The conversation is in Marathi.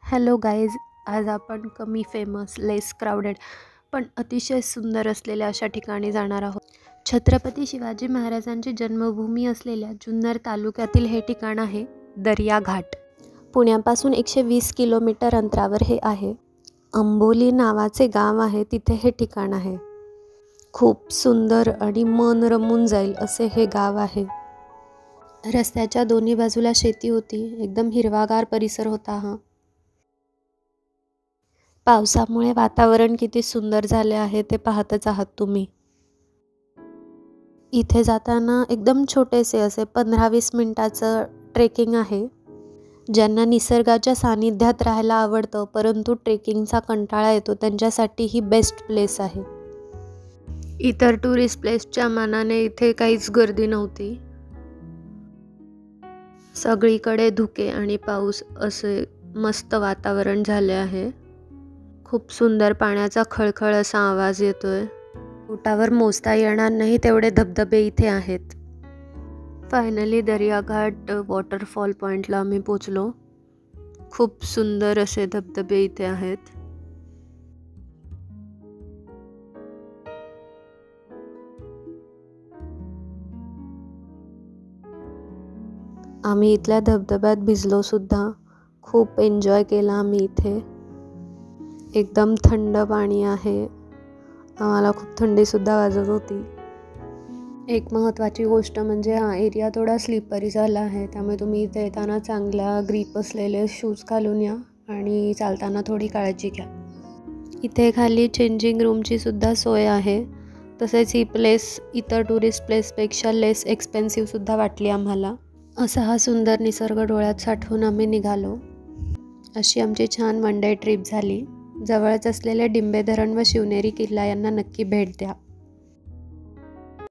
हॅलो गाईज, आज आपण कमी फेमस, लेस क्राऊडेड पण अतिशय सुंदर असलेल्या अशा ठिकाणी जाणार आहोत. छत्रपती शिवाजी महाराजांची जन्मभूमी असलेल्या जुन्नर तालुक्यातील हे ठिकाण आहे दर्या घाट. पुण्यापासून 120 किलोमीटर अंतरावर हे आहे. अंबोली नावाचे गाव आहे, तिथे हे ठिकाण आहे. खूप सुंदर आणि मन रमून जाईल असे हे गाव आहे. रस्त्याच्या दोन्ही बाजूला शेती होती, एकदम हिरवागार परिसर होता हा. पावसामुळे वातावरण किती सुंदर झाले आहे ते पाहतच आहात तुम्ही. इथे जाताना एकदम छोटेसे असे 15-20 मिनिटाचं ट्रेकिंग आहे. ज्यांना निसर्गाच्या सानिध्यात राहायला आवडतं परंतु ट्रेकिंगचा कंटाळा येतो त्यांच्यासाठी ही बेस्ट प्लेस आहे. इतर टुरिस्ट प्लेसच्या मानाने इथे काहीच गर्दी नव्हती. सगळीकडे धुके आणि पाऊस असे मस्त वातावरण झाले आहे. खूप सुंदर पाण्याचा खळखळ असा आवाज येतोय. बोटावर मोजता येणार नाही तेवढे धबधबे इथे आहेत. फायनली दर्याघाट वॉटरफॉल पॉईंटला आम्ही पोचलो. खूप सुंदर असे धबधबे इथे आहेत. आम्ही इथल्या धबधब्यात भिजलो सुद्धा. खूप एन्जॉय केला आम्ही इथे. एकदम थंड पाणी आहे. आम्हाला खूप थंडीसुद्धा वाजत होती. एक महत्त्वाची गोष्ट म्हणजे हा एरिया थोडा स्लिपरी झाला आहे, त्यामुळे तुम्ही इथे येताना चांगल्या ग्रीप असलेले शूज घालून या आणि चालताना थोडी काळजी घ्या. इथे खाली चेंजिंग रूमची सुद्धा सोय आहे. तसेच ही प्लेस इतर टुरिस्ट प्लेसपेक्षा लेस एक्सपेन्सिव्ह सुद्धा वाटली आम्हाला. असा हा सुंदर निसर्ग डोळ्यात साठवून आम्ही निघालो. अशी आमची छान वन डे ट्रिप झाली. जवळच असलेले डिंबे धरण व शिवनेरी किल्ला यांना नक्की भेट द्या.